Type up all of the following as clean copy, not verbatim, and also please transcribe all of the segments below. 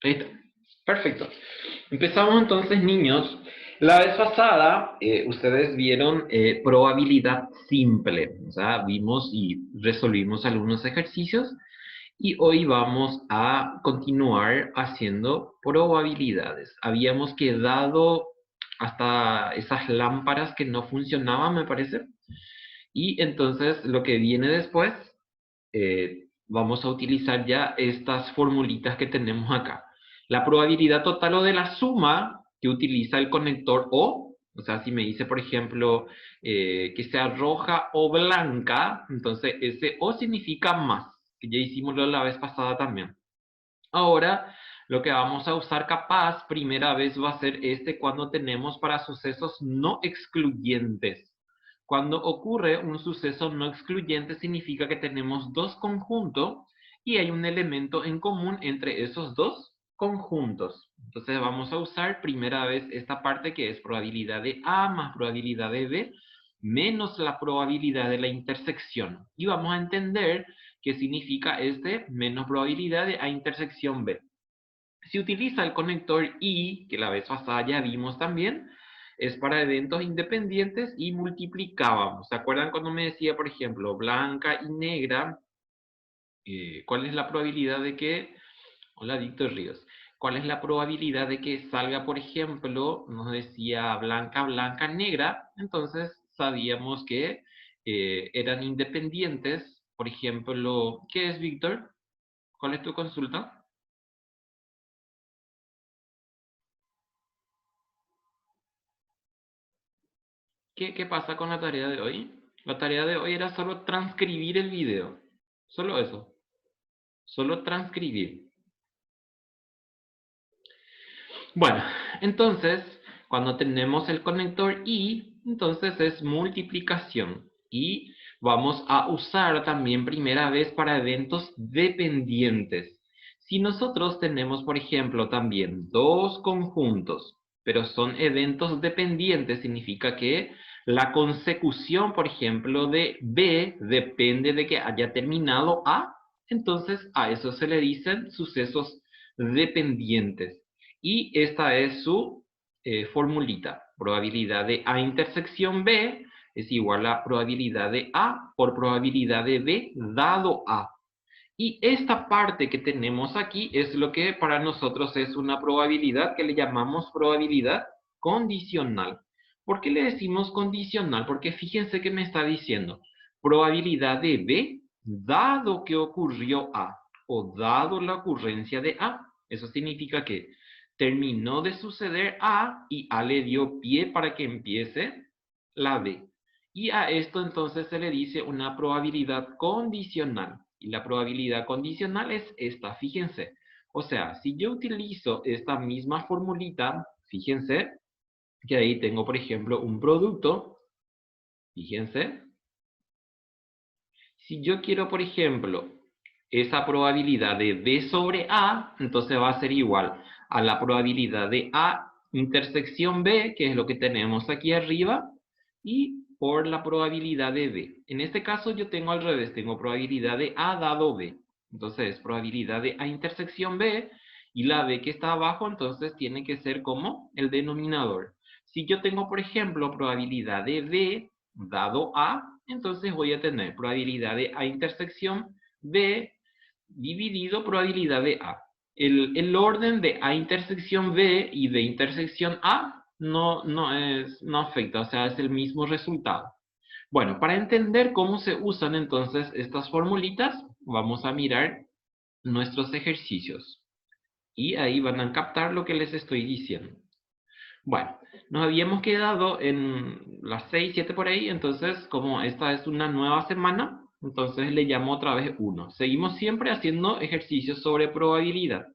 Ahí está. Perfecto. Empezamos entonces, niños. La vez pasada, ustedes vieron probabilidad simple. O sea, vimos y resolvimos algunos ejercicios. Y hoy vamos a continuar haciendo probabilidades. Habíamos quedado hasta esas lámparas que no funcionaban, me parece. Y entonces lo que viene después, vamos a utilizar ya estas formulitas que tenemos acá. La probabilidad total o de la suma que utiliza el conector o sea, si me dice, por ejemplo, que sea roja o blanca, entonces ese o significa más, que ya hicimos la vez pasada también. Ahora, lo que vamos a usar capaz, primera vez va a ser cuando tenemos para sucesos no excluyentes. Cuando ocurre un suceso no excluyente significa que tenemos dos conjuntos y hay un elemento en común entre esos dos conjuntos. Entonces vamos a usar primera vez esta parte que es probabilidad de A más probabilidad de B menos la probabilidad de la intersección. Y vamos a entender qué significa menos probabilidad de A intersección B. Si utiliza el conector y, que la vez pasada ya vimos también, es para eventos independientes y multiplicábamos. ¿Se acuerdan cuando me decía, por ejemplo, blanca y negra? ¿Cuál es la probabilidad de que... Hola, Víctor Ríos. ¿Cuál es la probabilidad de que salga, por ejemplo, nos decía blanca, blanca, negra? Entonces sabíamos que eran independientes. Por ejemplo, ¿qué es, Víctor? ¿Cuál es tu consulta? ¿Qué pasa con la tarea de hoy? La tarea de hoy era solo transcribir el video. Solo eso. Solo transcribir. Bueno, entonces, cuando tenemos el conector y, entonces es multiplicación. Y vamos a usar también primera vez para eventos dependientes. Si nosotros tenemos, por ejemplo, también dos conjuntos, pero son eventos dependientes, significa que la consecución, por ejemplo, de B depende de que haya terminado A, entonces a eso se le dicen sucesos dependientes. Y esta es su formulita. Probabilidad de A intersección B es igual a probabilidad de A por probabilidad de B dado A. Y esta parte que tenemos aquí es lo que para nosotros es una probabilidad que le llamamos probabilidad condicional. ¿Por qué le decimos condicional? Porque fíjense que me está diciendo probabilidad de B dado que ocurrió A o dado la ocurrencia de A. Eso significa que terminó de suceder A y A le dio pie para que empiece la B. Y a esto entonces se le dice una probabilidad condicional. Y la probabilidad condicional es esta, fíjense. O sea, si yo utilizo esta misma formulita, fíjense que ahí tengo, por ejemplo, un producto. Fíjense. Si yo quiero, por ejemplo, esa probabilidad de B sobre A, entonces va a ser igual a la probabilidad de A intersección B, que es lo que tenemos aquí arriba, y por la probabilidad de B. En este caso yo tengo al revés, tengo probabilidad de A dado B. Entonces, probabilidad de A intersección B, y la B que está abajo, entonces tiene que ser como el denominador. Si yo tengo, por ejemplo, probabilidad de B dado A, entonces voy a tener probabilidad de A intersección B dividido probabilidad de A. El orden de A intersección B y de intersección A no afecta, o sea, es el mismo resultado. Bueno, para entender cómo se usan entonces estas formulitas, vamos a mirar nuestros ejercicios. Y ahí van a captar lo que les estoy diciendo. Bueno, nos habíamos quedado en las 6, 7 por ahí, entonces como esta es una nueva semana, entonces le llamo otra vez 1. Seguimos siempre haciendo ejercicios sobre probabilidad.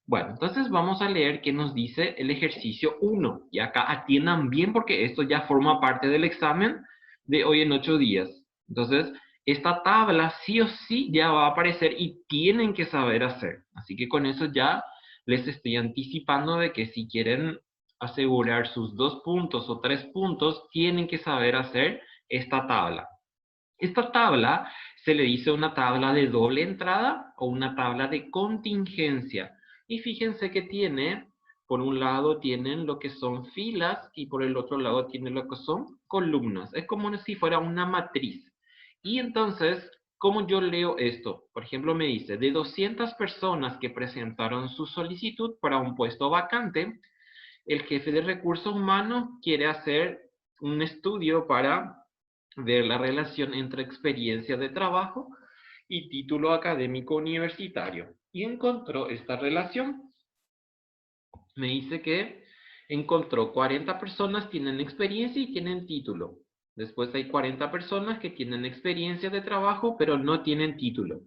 Bueno, entonces vamos a leer qué nos dice el ejercicio 1. Y acá atiendan bien porque esto ya forma parte del examen de hoy en 8 días. Entonces, esta tabla sí o sí ya va a aparecer y tienen que saber hacer. Así que con eso ya les estoy anticipando de que si quieren asegurar sus 2 puntos o 3 puntos, tienen que saber hacer esta tabla. Esta tabla se le dice una tabla de doble entrada o una tabla de contingencia. Y fíjense que tiene, por un lado tienen lo que son filas y por el otro lado tiene lo que son columnas. Es como si fuera una matriz. Y entonces, ¿cómo yo leo esto? Por ejemplo, me dice, de 200 personas que presentaron su solicitud para un puesto vacante, el jefe de recursos humanos quiere hacer un estudio para ver la relación entre experiencia de trabajo y título académico universitario. Y encontró esta relación. Me dice que encontró 40 personas tienen experiencia y tienen título. Después hay 40 personas que tienen experiencia de trabajo, pero no tienen título.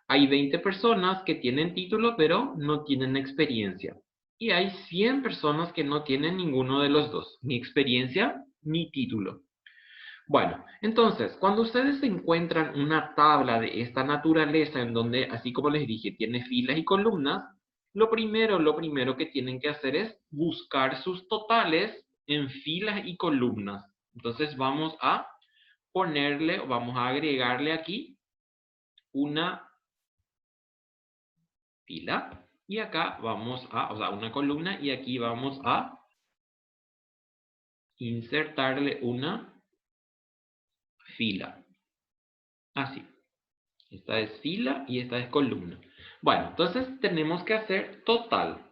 Hay 20 personas que tienen título, pero no tienen experiencia. Y hay 100 personas que no tienen ninguno de los dos, ni experiencia ni título. Bueno, entonces, cuando ustedes encuentran una tabla de esta naturaleza en donde, así como les dije, tiene filas y columnas, lo primero que tienen que hacer es buscar sus totales en filas y columnas. Entonces vamos a ponerle, vamos a agregarle aquí una fila y acá vamos a, o sea, una columna y aquí vamos a insertarle una fila. Así. Esta es fila y esta es columna. Bueno, entonces tenemos que hacer total.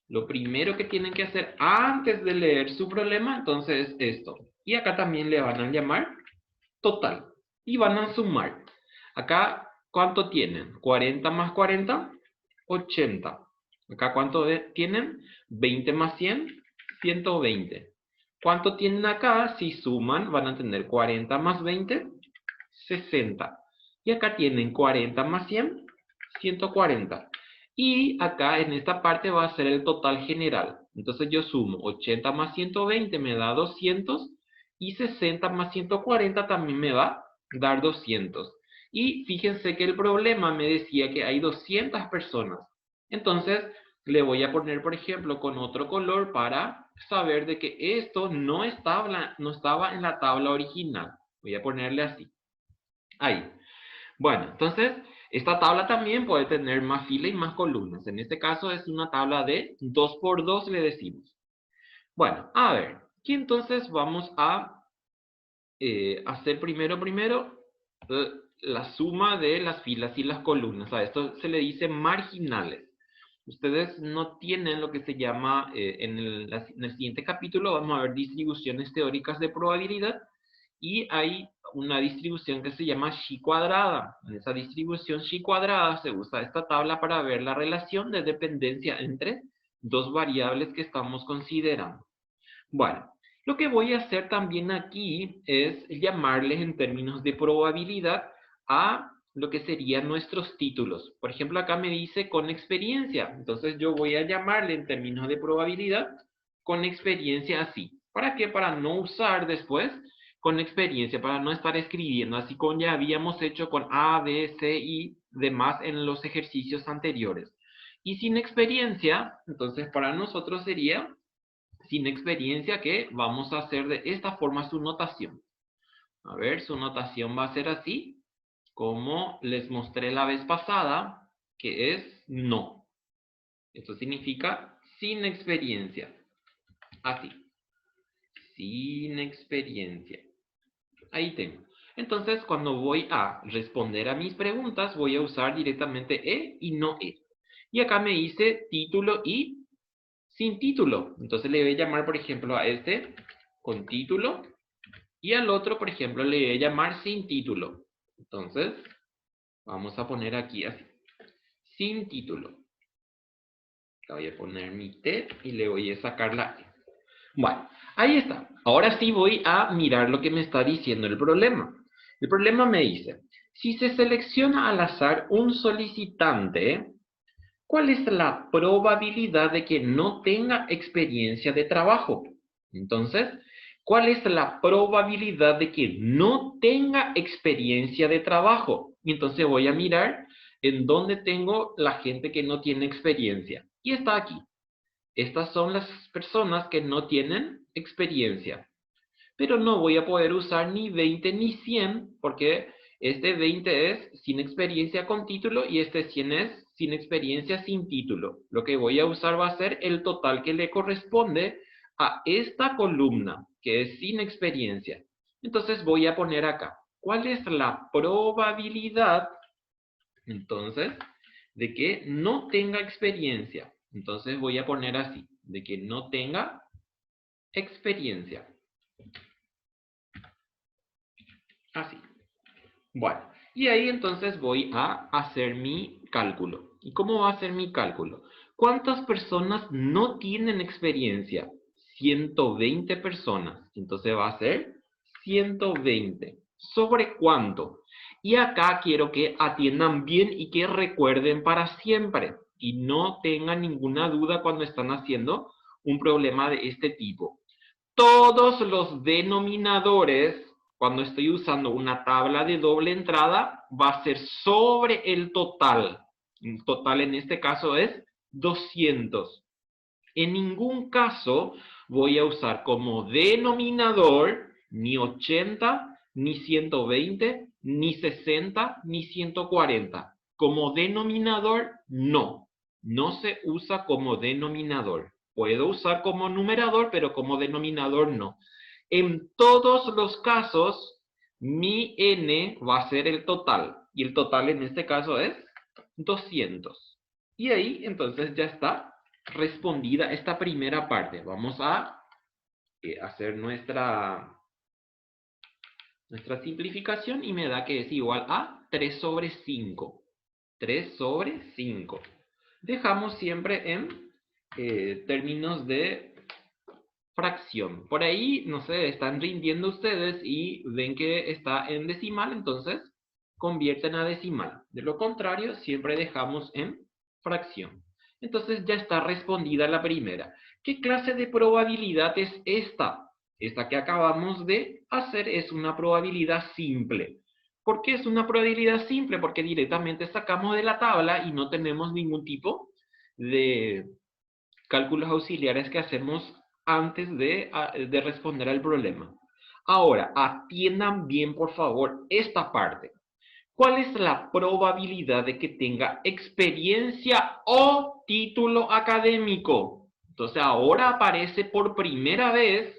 Lo primero que tienen que hacer antes de leer su problema, entonces es esto. Y acá también le van a llamar total. Y van a sumar. Acá, ¿cuánto tienen? 40 más 40, 80. Acá, ¿cuánto tienen? 20 más 100, 120. ¿Cuánto tienen acá? Si suman, van a tener 40 más 20, 60. Y acá tienen 40 más 100, 140. Y acá en esta parte va a ser el total general. Entonces yo sumo 80 más 120 me da 200 y 60 más 140 también me va a dar 200. Y fíjense que el problema me decía que hay 200 personas. Entonces le voy a poner, por ejemplo, con otro color para saber de que esto no estaba en la tabla original. Voy a ponerle así. Ahí. Bueno, entonces, esta tabla también puede tener más filas y más columnas. En este caso es una tabla de 2 por 2, le decimos. Bueno, a ver, aquí entonces vamos a hacer primero la suma de las filas y las columnas. A esto se le dice marginales. Ustedes no tienen lo que se llama, en el siguiente capítulo vamos a ver distribuciones teóricas de probabilidad y hay una distribución que se llama chi cuadrada. En esa distribución chi cuadrada se usa esta tabla para ver la relación de dependencia entre dos variables que estamos considerando. Bueno, lo que voy a hacer también aquí es llamarles en términos de probabilidad a lo que serían nuestros títulos. Por ejemplo, acá me dice con experiencia. Entonces yo voy a llamarle en términos de probabilidad con experiencia así. ¿Para qué? Para no usar después con experiencia, para no estar escribiendo, así como ya habíamos hecho con A, B, C y demás en los ejercicios anteriores. Y sin experiencia, entonces para nosotros sería sin experiencia que vamos a hacer de esta forma su notación. A ver, su notación va a ser así, como les mostré la vez pasada, que es no. Esto significa sin experiencia. Así. Sin experiencia. Ahí tengo. Entonces, cuando voy a responder a mis preguntas, voy a usar directamente E y no E. Y acá me dice título y sin título. Entonces le voy a llamar, por ejemplo, a este con título y al otro, por ejemplo, le voy a llamar sin título. Entonces, vamos a poner aquí así. Sin título. Le voy a poner mi T y le voy a sacar la E. Bueno, ahí está. Ahora sí voy a mirar lo que me está diciendo el problema. El problema me dice, si se selecciona al azar un solicitante, ¿cuál es la probabilidad de que no tenga experiencia de trabajo? Entonces, ¿cuál es la probabilidad de que no tenga experiencia de trabajo? Y entonces voy a mirar en dónde tengo la gente que no tiene experiencia. Y está aquí. Estas son las personas que no tienen experiencia. Pero no voy a poder usar ni 20 ni 100 porque este 20 es sin experiencia con título y este 100 es sin experiencia, sin título. Lo que voy a usar va a ser el total que le corresponde a esta columna, que es sin experiencia. Entonces voy a poner acá, ¿cuál es la probabilidad, entonces, de que no tenga experiencia? Entonces voy a poner así, de que no tenga experiencia. Así. Bueno, y ahí entonces voy a hacer mi cálculo. ¿Y cómo va a ser mi cálculo? ¿Cuántas personas no tienen experiencia? 120 personas. Entonces va a ser 120. ¿Sobre cuánto? Y acá quiero que atiendan bien y que recuerden para siempre. Y no tengan ninguna duda cuando están haciendo un problema de este tipo. Todos los denominadores, cuando estoy usando una tabla de doble entrada, va a ser sobre el total. El total en este caso es 200. En ningún caso voy a usar como denominador ni 80, ni 120, ni 60, ni 140. Como denominador, no. No se usa como denominador. Puedo usar como numerador, pero como denominador no. En todos los casos, mi n va a ser el total. Y el total en este caso es 200. Y ahí entonces ya está respondida esta primera parte. Vamos a hacer nuestra simplificación y me da que es igual a 3 sobre 5. 3 sobre 5. Dejamos siempre en términos de fracción. Por ahí, no sé, están rindiendo ustedes y ven que está en decimal, entonces convierten a decimal. De lo contrario, siempre dejamos en fracción. Entonces ya está respondida la primera. ¿Qué clase de probabilidad es esta? Esta que acabamos de hacer es una probabilidad simple. ¿Por qué es una probabilidad simple? Porque directamente sacamos de la tabla y no tenemos ningún tipo de cálculos auxiliares que hacemos antes de responder al problema. Ahora, atiendan bien, por favor, esta parte. ¿Cuál es la probabilidad de que tenga experiencia o título académico? Entonces, ahora aparece por primera vez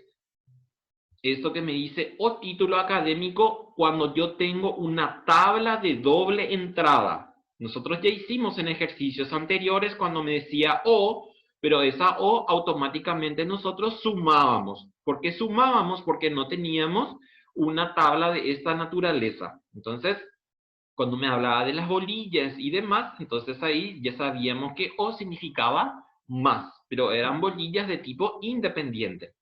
esto que me dice o título académico cuando yo tengo una tabla de doble entrada. Nosotros ya hicimos en ejercicios anteriores cuando me decía o, pero esa o automáticamente nosotros sumábamos. ¿Por qué sumábamos? Porque no teníamos una tabla de esta naturaleza. Entonces, cuando me hablaba de las bolillas y demás, entonces ahí ya sabíamos que o significaba más, pero eran bolillas de tipo independiente.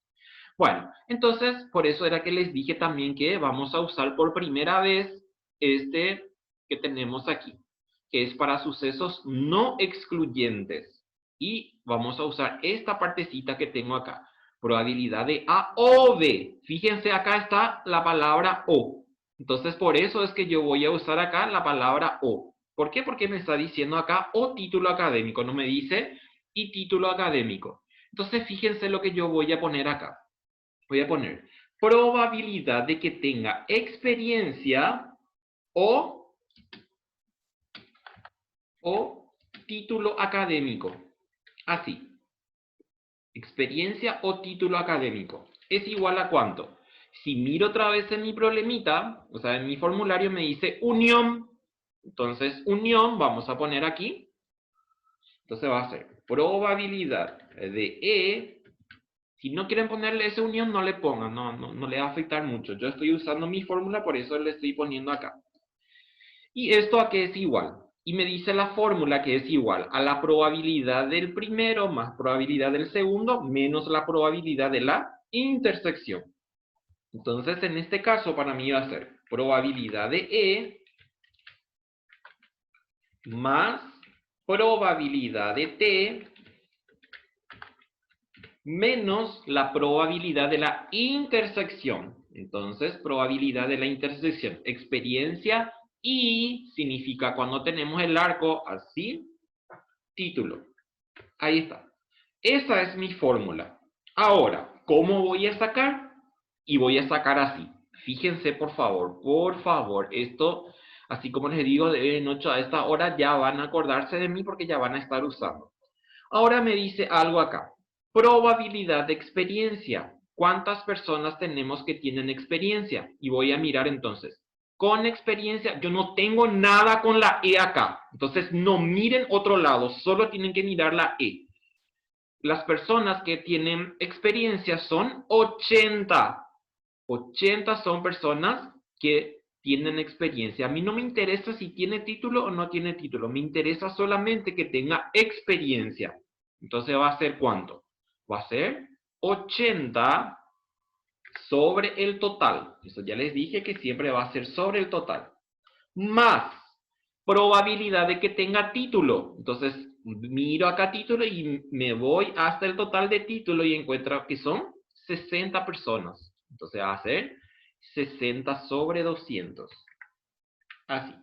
Bueno, entonces por eso era que les dije también que vamos a usar por primera vez este que tenemos aquí, que es para sucesos no excluyentes. Y vamos a usar esta partecita que tengo acá, probabilidad de A o B. Fíjense, acá está la palabra O. Entonces por eso es que yo voy a usar acá la palabra O. ¿Por qué? Porque me está diciendo acá o título académico, no me dice y título académico. Entonces fíjense lo que yo voy a poner acá. Voy a poner probabilidad de que tenga experiencia o título académico. Así. Experiencia o título académico. ¿Es igual a cuánto? Si miro otra vez en mi problemita, o sea, en mi formulario me dice unión. Entonces, unión, vamos a poner aquí. Entonces va a ser probabilidad de E. Si no quieren ponerle esa unión, no le pongan, no le va a afectar mucho. Yo estoy usando mi fórmula, por eso le estoy poniendo acá. ¿Y esto a qué es igual? Y me dice la fórmula que es igual a la probabilidad del primero más probabilidad del segundo menos la probabilidad de la intersección. Entonces, en este caso, para mí va a ser probabilidad de E más probabilidad de T menos la probabilidad de la intersección. Entonces, probabilidad de la intersección. Experiencia y significa cuando tenemos el arco así, título. Ahí está. Esa es mi fórmula. Ahora, ¿cómo voy a sacar? Y voy a sacar así. Fíjense, por favor, esto Así como les digo, de noche a esta hora ya van a acordarse de mí porque ya van a estar usando. Ahora me dice algo acá. Probabilidad de experiencia. ¿Cuántas personas tenemos que tienen experiencia? Y voy a mirar entonces. Con experiencia, yo no tengo nada con la E acá. Entonces no miren otro lado, solo tienen que mirar la E. Las personas que tienen experiencia son 80. 80 son personas que tienen experiencia. A mí no me interesa si tiene título o no tiene título. Me interesa solamente que tenga experiencia. Entonces va a ser ¿cuánto? Va a ser 80 sobre el total. Eso ya les dije que siempre va a ser sobre el total. Más probabilidad de que tenga título. Entonces miro acá título y me voy hasta el total de título y encuentro que son 60 personas. Entonces va a ser 60 sobre 200. Así.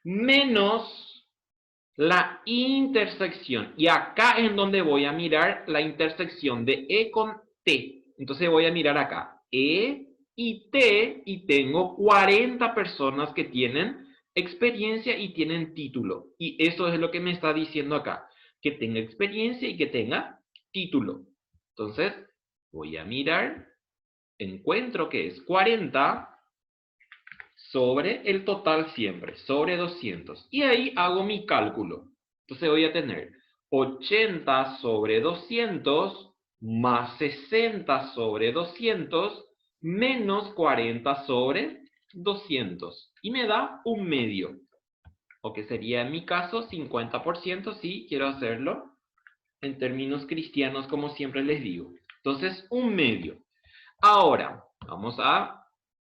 Menos la intersección. Y acá es en donde voy a mirar la intersección de E con T. Entonces voy a mirar acá. E y T y tengo 40 personas que tienen experiencia y tienen título. Y eso es lo que me está diciendo acá. Que tenga experiencia y que tenga título. Entonces voy a mirar. Encuentro que es 40 sobre el total siempre, sobre 200. Y ahí hago mi cálculo. Entonces voy a tener 80 sobre 200 más 60 sobre 200 menos 40 sobre 200. Y me da un medio. O que sería en mi caso 50% si quiero hacerlo en términos cristianos como siempre les digo. Entonces un medio. Ahora, vamos a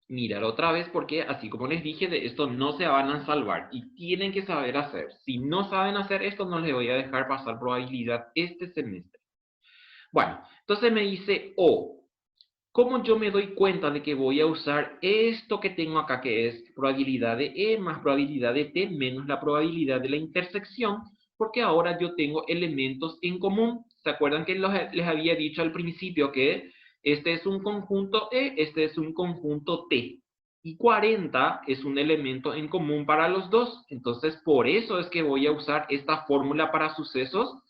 mirar otra vez porque así como les dije, de esto no se van a salvar y tienen que saber hacer. Si no saben hacer esto, no les voy a dejar pasar probabilidad este semestre. Bueno, entonces me dice O. ¿Cómo yo me doy cuenta de que voy a usar esto que tengo acá, que es probabilidad de E más probabilidad de T menos la probabilidad de la intersección? Porque ahora yo tengo elementos en común. ¿Se acuerdan que les había dicho al principio que este es un conjunto E, este es un conjunto T? Y 40 es un elemento en común para los dos. Entonces, por eso es que voy a usar esta fórmula para sucesos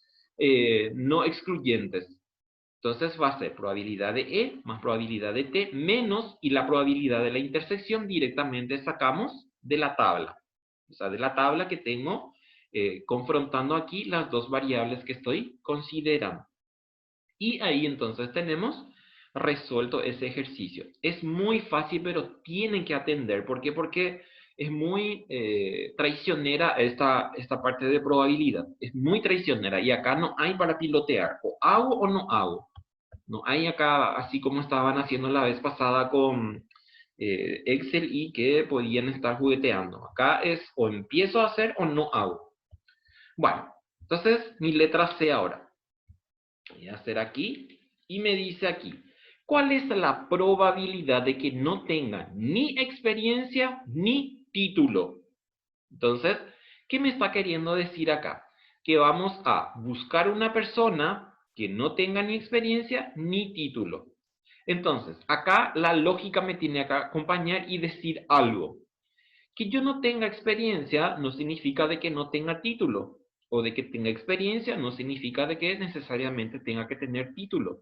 no excluyentes. Entonces va a ser probabilidad de E más probabilidad de T menos, y la probabilidad de la intersección directamente sacamos de la tabla. O sea, de la tabla que tengo confrontando aquí las dos variables que estoy considerando. Y ahí entonces tenemos resuelto ese ejercicio. Es muy fácil, pero tienen que atender. ¿Por qué? Porque es muy traicionera esta parte de probabilidad. Es muy traicionera y acá no hay para pilotear. O hago o no hago. No hay acá, así como estaban haciendo la vez pasada con Excel y que podían estar jugueteando. Acá es o empiezo a hacer o no hago. Bueno, entonces mi letra C ahora. Voy a hacer aquí y me dice aquí. ¿Cuál es la probabilidad de que no tenga ni experiencia ni título? Entonces, ¿qué me está queriendo decir acá? Que vamos a buscar una persona que no tenga ni experiencia ni título. Entonces, acá la lógica me tiene que acompañar y decir algo. Que yo no tenga experiencia no significa de que no tenga título. O de que tenga experiencia no significa de que necesariamente tenga que tener título.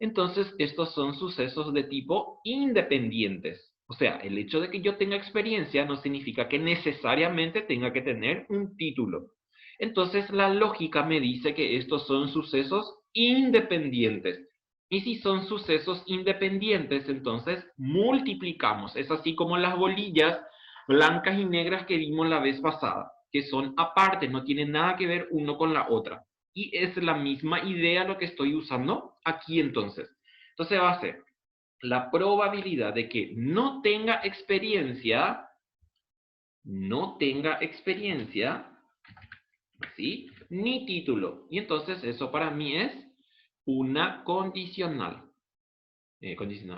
Entonces, estos son sucesos de tipo independientes. O sea, el hecho de que yo tenga experiencia no significa que necesariamente tenga que tener un título. Entonces, la lógica me dice que estos son sucesos independientes. Y si son sucesos independientes, entonces multiplicamos. Es así como las bolillas blancas y negras que vimos la vez pasada, que son aparte, no tienen nada que ver uno con la otra. Y es la misma idea lo que estoy usando aquí entonces. Entonces va a ser la probabilidad de que no tenga experiencia, ¿sí? Ni título. Y entonces eso para mí es una condicional.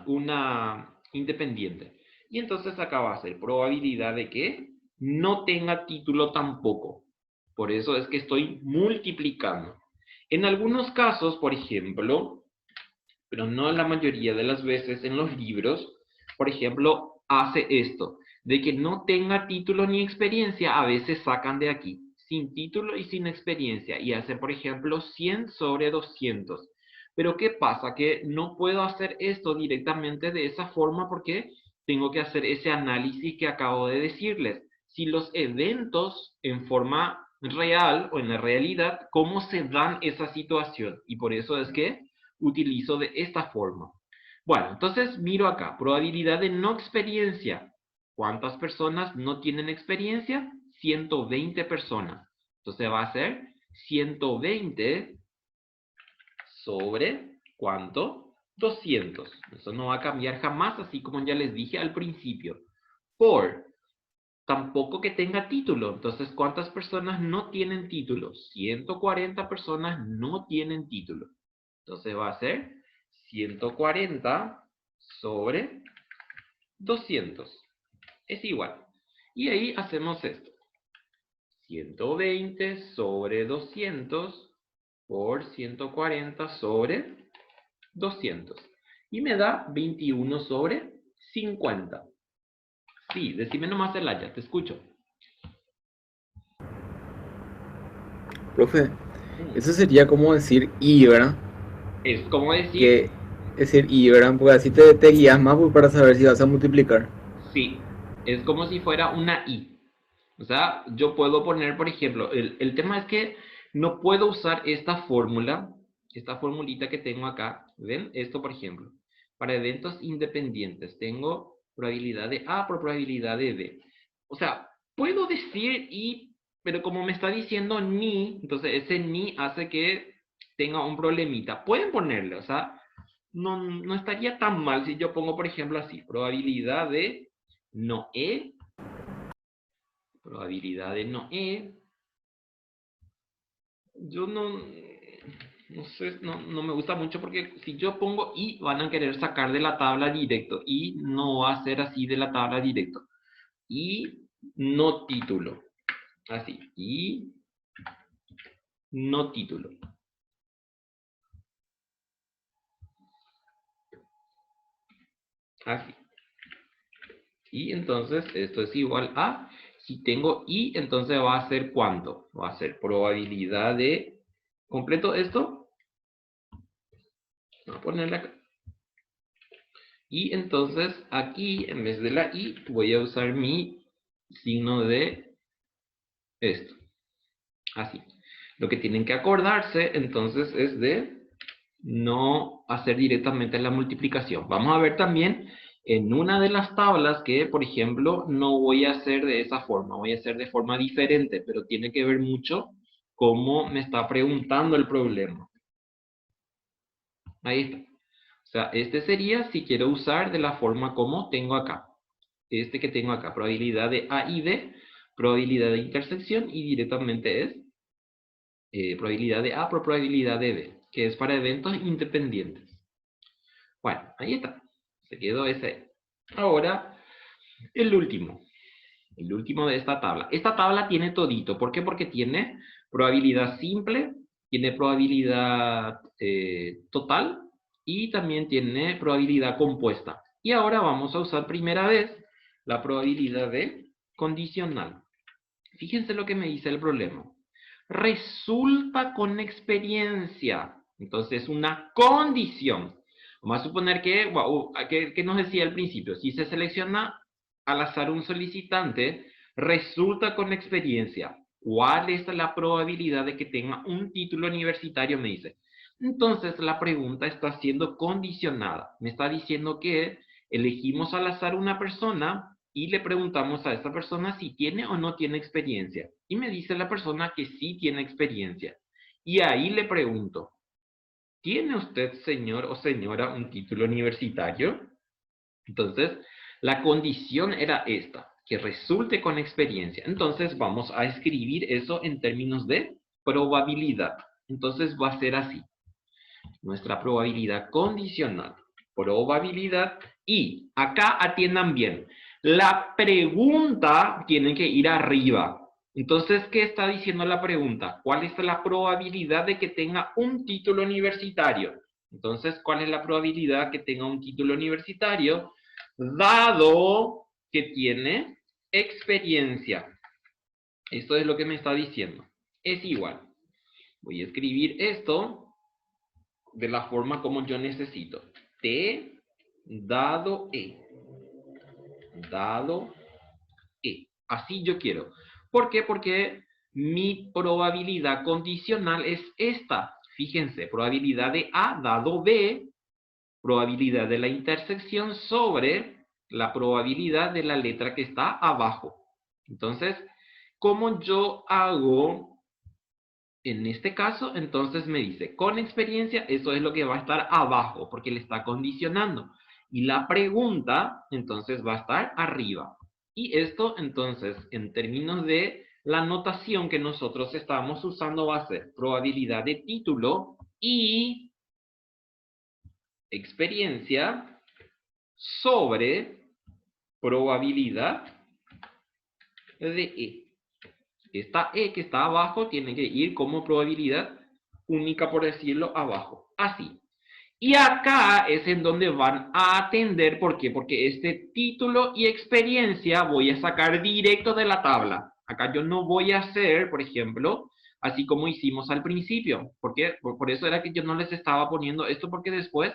Una independiente. Y entonces acá va a ser probabilidad de que no tenga título tampoco. Por eso es que estoy multiplicando. En algunos casos, por ejemplo, pero no la mayoría de las veces en los libros, por ejemplo, hace esto. de que no tenga título ni experiencia, a veces sacan de aquí, sin título y sin experiencia, y hacen, por ejemplo, 100 sobre 200. Pero ¿qué pasa? Que no puedo hacer esto directamente de esa forma porque tengo que hacer ese análisis que acabo de decirles. Si los eventos en forma real o en la realidad, cómo se dan esa situación. Y por eso es que utilizo de esta forma. Bueno, entonces miro acá, probabilidad de no experiencia. ¿Cuántas personas no tienen experiencia? 120 personas. Entonces va a ser 120 sobre, ¿cuánto? 200. Eso no va a cambiar jamás, así como ya les dije al principio. Por, tampoco que tenga título. Entonces, ¿cuántas personas no tienen título? 140 personas no tienen título. Entonces va a ser 140 sobre 200. Es igual. Y ahí hacemos esto. 120 sobre 200 por 140 sobre 200. Y me da 21 sobre 50. Sí, decime nomás el haya, te escucho. Profe, eso sería como decir y, ¿verdad? Es como decir, Que es decir y, ¿verdad? Porque así te guías más pues, para saber si vas a multiplicar. sí, es como si fuera una i. O sea, yo puedo poner, por ejemplo, el tema es que no puedo usar esta fórmula, esta formulita que tengo acá. ¿Ven? Esto, por ejemplo, para eventos independientes, tengo probabilidad de A por probabilidad de B. O sea, puedo decir y, pero como me está diciendo ni, entonces ese ni hace que tenga un problemita. Pueden ponerle, o sea, no estaría tan mal si yo pongo, por ejemplo, así, probabilidad de no E, probabilidad de no E. Yo no sé, no me gusta mucho porque si yo pongo i van a querer sacar de la tabla directo y no va a ser así de la tabla directo. Y no título. Así. Y no título. Así. Y entonces esto es igual a, si tengo i, entonces va a ser ¿cuánto? Va a ser probabilidad de, ¿completo esto? Voy a ponerle acá. Y entonces aquí, en vez de la i, voy a usar mi signo de esto. Así. Lo que tienen que acordarse entonces es de no hacer directamente la multiplicación. Vamos a ver también en una de las tablas que, por ejemplo, no voy a hacer de esa forma, voy a hacer de forma diferente, pero tiene que ver mucho cómo me está preguntando el problema. Ahí está. O sea, este sería si quiero usar de la forma como tengo acá. Este que tengo acá, probabilidad de A y B, probabilidad de intersección y directamente es probabilidad de A por probabilidad de B, que es para eventos independientes. Bueno, ahí está. Se quedó ese. Ahora, el último. El último de esta tabla. Esta tabla tiene todito. ¿Por qué? Porque tiene probabilidad simple, tiene probabilidad total y también tiene probabilidad compuesta. Y ahora vamos a usar primera vez la probabilidad de condicional. Fíjense lo que me dice el problema. Resulta con experiencia. Entonces, una condición. Vamos a suponer que nos decía al principio, si se selecciona al azar un solicitante, resulta con experiencia. ¿Cuál es la probabilidad de que tenga un título universitario? Me dice. Entonces, la pregunta está siendo condicionada. Me está diciendo que elegimos al azar una persona y le preguntamos a esa persona si tiene o no tiene experiencia. Y me dice la persona que sí tiene experiencia. Y ahí le pregunto, ¿tiene usted, señor o señora, un título universitario? Entonces, la condición era esta, que resulte con experiencia. Entonces, vamos a escribir eso en términos de probabilidad. Entonces, va a ser así. Nuestra probabilidad condicional, probabilidad, y acá atiendan bien, la pregunta tiene que ir arriba. Entonces, ¿qué está diciendo la pregunta? ¿Cuál es la probabilidad de que tenga un título universitario? Entonces, ¿cuál es la probabilidad que tenga un título universitario? Dado que tiene experiencia. Esto es lo que me está diciendo. Es igual. Voy a escribir esto de la forma como yo necesito. T dado E. Dado E. Así yo quiero. ¿Por qué? Porque mi probabilidad condicional es esta. Fíjense, probabilidad de A dado B, probabilidad de la intersección sobre la probabilidad de la letra que está abajo. Entonces, ¿cómo yo hago en este caso? Entonces me dice, con experiencia, eso es lo que va a estar abajo, porque le está condicionando. Y la pregunta, entonces, va a estar arriba. Y esto, entonces, en términos de la notación que nosotros estamos usando, va a ser probabilidad de título y experiencia sobre probabilidad de E. Esta E que está abajo tiene que ir como probabilidad única, por decirlo, abajo. Así. Y acá es en donde van a atender. ¿Por qué? Porque este título y experiencia voy a sacar directo de la tabla. Acá yo no voy a hacer, por ejemplo, así como hicimos al principio. ¿Por qué? Por eso era que yo no les estaba poniendo esto, porque después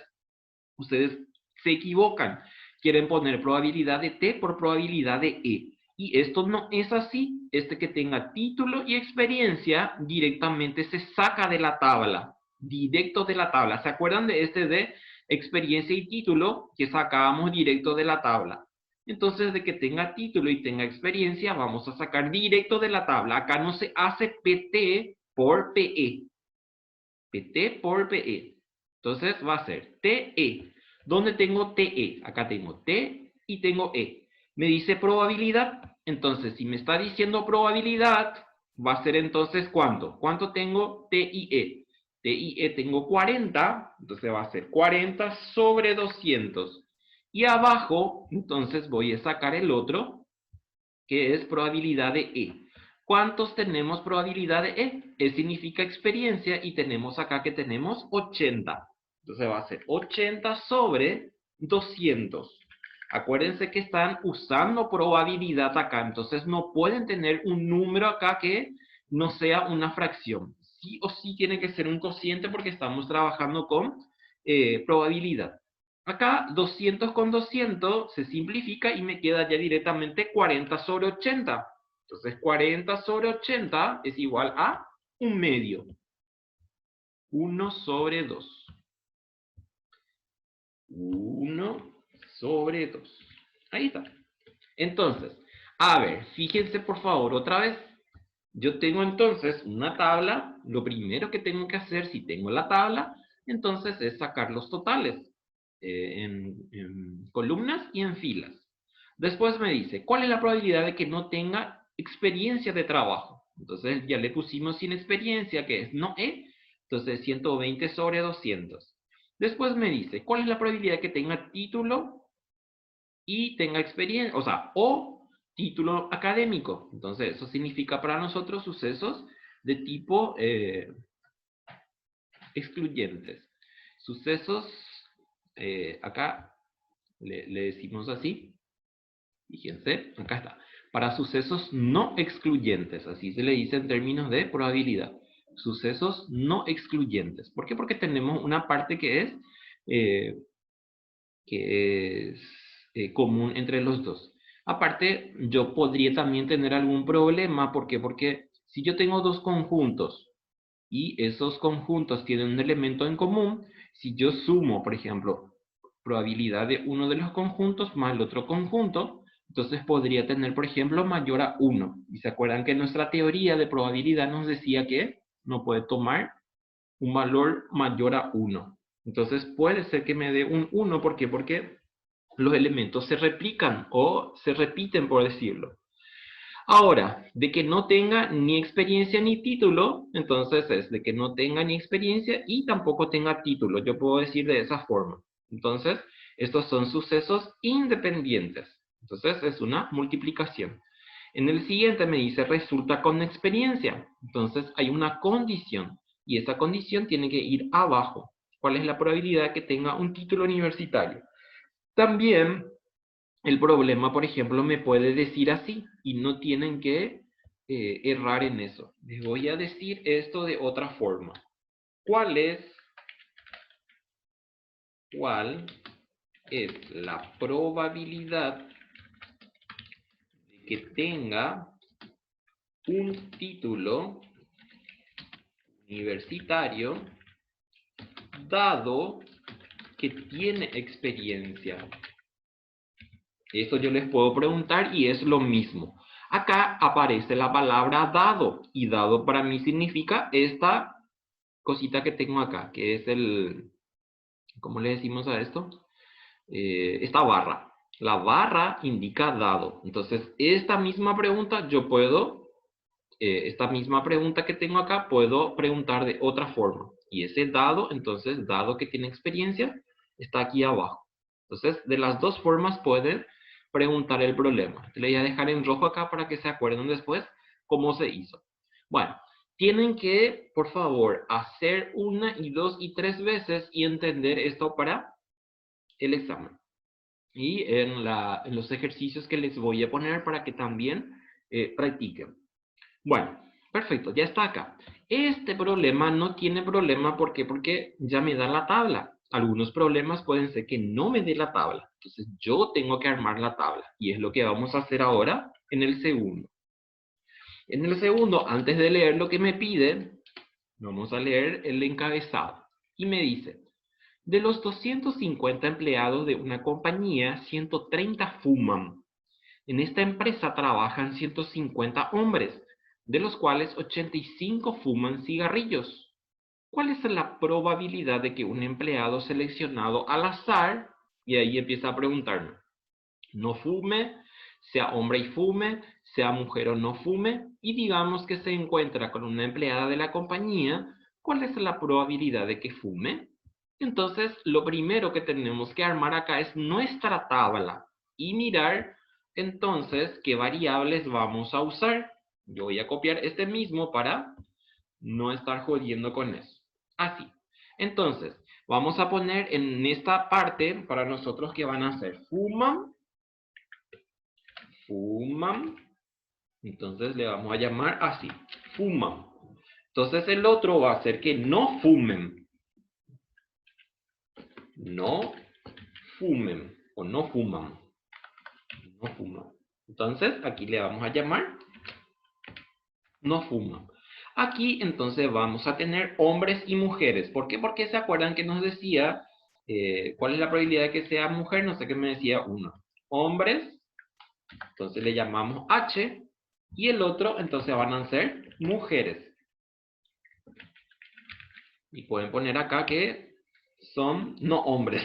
ustedes se equivocan. Quieren poner probabilidad de T por probabilidad de E. Y esto no es así. Este que tenga título y experiencia directamente se saca de la tabla. Directo de la tabla. ¿Se acuerdan de este de experiencia y título que sacábamos directo de la tabla? Entonces, de que tenga título y tenga experiencia, vamos a sacar directo de la tabla. Acá no se hace PT por PE. PT por PE. Entonces va a ser TE. ¿Dónde tengo TE? Acá tengo T y tengo E. Me dice probabilidad. Entonces, si me está diciendo probabilidad, va a ser entonces ¿cuánto? ¿Cuánto tengo T y E? T y E tengo 40, entonces va a ser 40 sobre 200. Y abajo, entonces voy a sacar el otro, que es probabilidad de E. ¿Cuántos tenemos probabilidad de E? E significa experiencia y tenemos acá que tenemos 80. Entonces va a ser 80 sobre 200. Acuérdense que están usando probabilidad acá, entonces no pueden tener un número acá que no sea una fracción. Sí o sí tiene que ser un cociente porque estamos trabajando con probabilidad. Acá 200 con 200 se simplifica y me queda ya directamente 40 sobre 80. Entonces 40 sobre 80 es igual a 1/2. 1 sobre 2. 1 sobre 2. Ahí está. Entonces, a ver, fíjense por favor otra vez. Yo tengo entonces una tabla. Lo primero que tengo que hacer si tengo la tabla, entonces es sacar los totales en columnas y en filas. Después me dice, ¿cuál es la probabilidad de que no tenga experiencia de trabajo? Entonces ya le pusimos sin experiencia, que es no E. Entonces 120 sobre 200. Después me dice, ¿cuál es la probabilidad de que tenga título y tenga experiencia? O sea, o título académico. Entonces eso significa para nosotros sucesos de tipo excluyentes. Sucesos, acá le decimos así. Fíjense, acá está. Para sucesos no excluyentes, así se le dice en términos de probabilidad. Sucesos no excluyentes. ¿Por qué? Porque tenemos una parte que es común entre los dos. Aparte, yo podría también tener algún problema. ¿Por qué? Porque si yo tengo dos conjuntos y esos conjuntos tienen un elemento en común, si yo sumo, por ejemplo, probabilidad de uno de los conjuntos más el otro conjunto, entonces podría tener, por ejemplo, mayor a 1. Y se acuerdan que nuestra teoría de probabilidad nos decía que no puede tomar un valor mayor a 1. Entonces puede ser que me dé un 1. ¿Por qué? Porque los elementos se replican o se repiten, por decirlo. Ahora, de que no tenga ni experiencia ni título, entonces es de que no tenga ni experiencia y tampoco tenga título. Yo puedo decir de esa forma. Entonces, estos son sucesos independientes. Entonces, es una multiplicación. En el siguiente me dice resulta con experiencia. Entonces, hay una condición y esa condición tiene que ir abajo. ¿Cuál es la probabilidad de que tenga un título universitario? También el problema, por ejemplo, me puede decir así y no tienen que errar en eso. Les voy a decir esto de otra forma. ¿Cuál es la probabilidad de que tenga un título universitario dado que tiene experiencia? Esto yo les puedo preguntar y es lo mismo. Acá aparece la palabra dado, y dado para mí significa esta cosita que tengo acá, que es el, ¿cómo le decimos a esto? Esta barra. La barra indica dado. Entonces, esta misma pregunta yo puedo, esta misma pregunta que tengo acá, puedo preguntar de otra forma. Y ese dado, entonces, dado que tiene experiencia, está aquí abajo. Entonces, de las dos formas pueden preguntar el problema. Le voy a dejar en rojo acá para que se acuerden después cómo se hizo. Bueno, tienen que, por favor, hacer una y dos y tres veces y entender esto para el examen. Y en los ejercicios que les voy a poner para que también practiquen. Bueno, perfecto, ya está acá. Este problema no tiene problema, ¿por qué? Porque ya me da la tabla. Algunos problemas pueden ser que no me dé la tabla. Entonces yo tengo que armar la tabla. Y es lo que vamos a hacer ahora en el segundo. En el segundo, antes de leer lo que me pide, vamos a leer el encabezado. Y me dice, de los 250 empleados de una compañía, 130 fuman. En esta empresa trabajan 150 hombres, de los cuales 85 fuman cigarrillos. ¿Cuál es la probabilidad de que un empleado seleccionado al azar, y ahí empieza a preguntarme, no fume, sea hombre y fume, sea mujer o no fume, y digamos que se encuentra con una empleada de la compañía, ¿cuál es la probabilidad de que fume? Entonces, lo primero que tenemos que armar acá es nuestra tabla y mirar entonces qué variables vamos a usar. Yo voy a copiar este mismo para no estar jodiendo con eso. Así. Entonces, vamos a poner en esta parte para nosotros que van a ser fuman, fuman. Entonces le vamos a llamar así, fuman. Entonces el otro va a ser que no fumen. No fumen o no fuman. No fuman. Entonces aquí le vamos a llamar no fuman. Aquí entonces vamos a tener hombres y mujeres. ¿Por qué? Porque se acuerdan que nos decía cuál es la probabilidad de que sea mujer. No sé qué me decía uno. Hombres. Entonces le llamamos H. Y el otro entonces van a ser mujeres. Y pueden poner acá que son no hombres.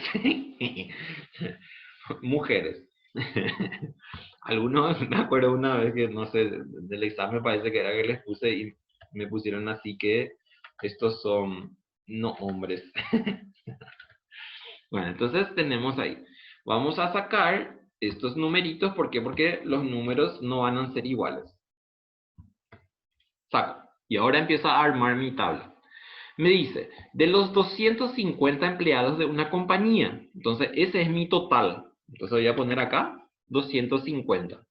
Mujeres. Algunos, me acuerdo una vez que, no sé, del examen parece que era que les puse y me pusieron así que estos son no hombres. Bueno, entonces tenemos ahí. Vamos a sacar estos numeritos, ¿por qué? Porque los números no van a ser iguales. Saco. Y ahora empiezo a armar mi tabla. Me dice, de los 250 empleados de una compañía. Entonces, ese es mi total. Entonces voy a poner acá 250.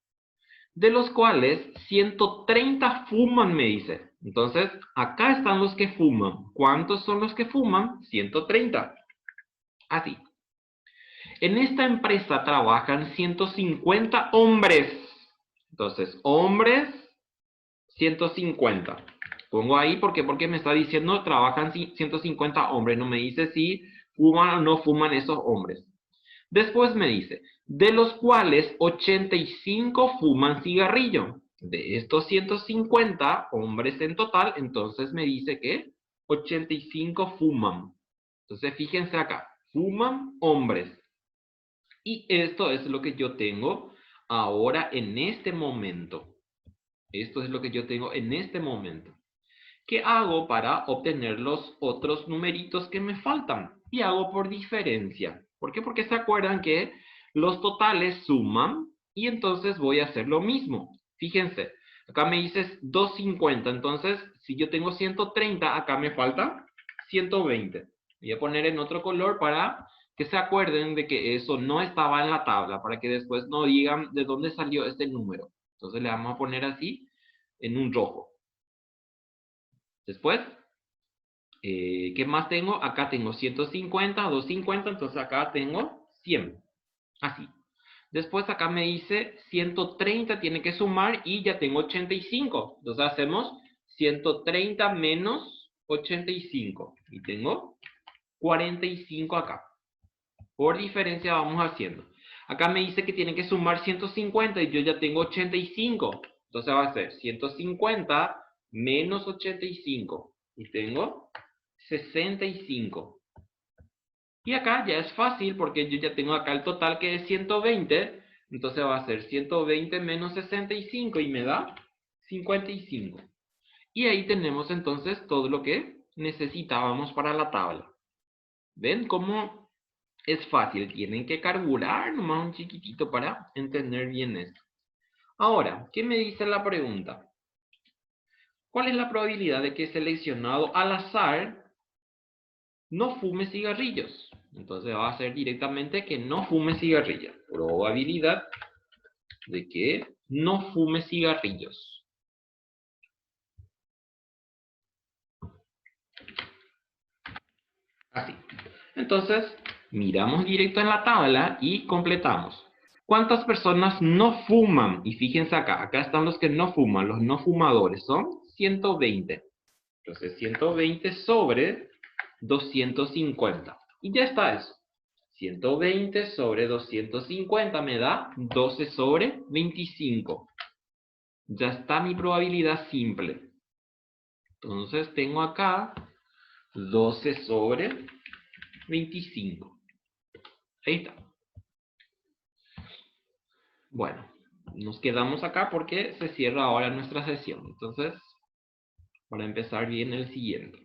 De los cuales 130 fuman, me dice. Entonces, acá están los que fuman. ¿Cuántos son los que fuman? 130. Así. En esta empresa trabajan 150 hombres. Entonces, hombres, 150. Pongo ahí porque me está diciendo trabajan 150 hombres. No me dice si fuman o no fuman esos hombres. Después me dice, de los cuales 85 fuman cigarrillo. De estos 150 hombres en total, entonces me dice que 85 fuman. Entonces fíjense acá, fuman hombres. Y esto es lo que yo tengo ahora en este momento. Esto es lo que yo tengo en este momento. ¿Qué hago para obtener los otros numeritos que me faltan? Y hago por diferencia. ¿Por qué? Porque se acuerdan que los totales suman y entonces voy a hacer lo mismo. Fíjense, acá me dices 250, entonces si yo tengo 130, acá me falta 120. Voy a poner en otro color para que se acuerden de que eso no estaba en la tabla, para que después no digan de dónde salió este número. Entonces le vamos a poner así, en un rojo. Después, ¿qué más tengo? Acá tengo 150, 250, entonces acá tengo 100. Así. Después acá me dice 130 tiene que sumar y ya tengo 85. Entonces hacemos 130 menos 85. Y tengo 45 acá. Por diferencia vamos haciendo. Acá me dice que tiene que sumar 150 y yo ya tengo 85. Entonces va a ser 150 menos 85. Y tengo 65. Y acá ya es fácil porque yo ya tengo acá el total que es 120. Entonces va a ser 120 menos 65 y me da 55. Y ahí tenemos entonces todo lo que necesitábamos para la tabla. ¿Ven cómo es fácil? Tienen que carburar nomás un chiquitito para entender bien esto. Ahora, ¿qué me dice la pregunta? ¿Cuál es la probabilidad de que seleccionado al azar no fume cigarrillos? Entonces va a ser directamente que no fume cigarrillos. Probabilidad de que no fume cigarrillos. Así. Entonces, miramos directo en la tabla y completamos. ¿Cuántas personas no fuman? Y fíjense acá, acá están los que no fuman, los no fumadores, son 120. Entonces, 120 sobre 250. Y ya está eso. 120 sobre 250 me da 12 sobre 25. Ya está mi probabilidad simple. Entonces tengo acá 12 sobre 25. Ahí está. Bueno, nos quedamos acá porque se cierra ahora nuestra sesión. Entonces, para empezar bien el siguiente.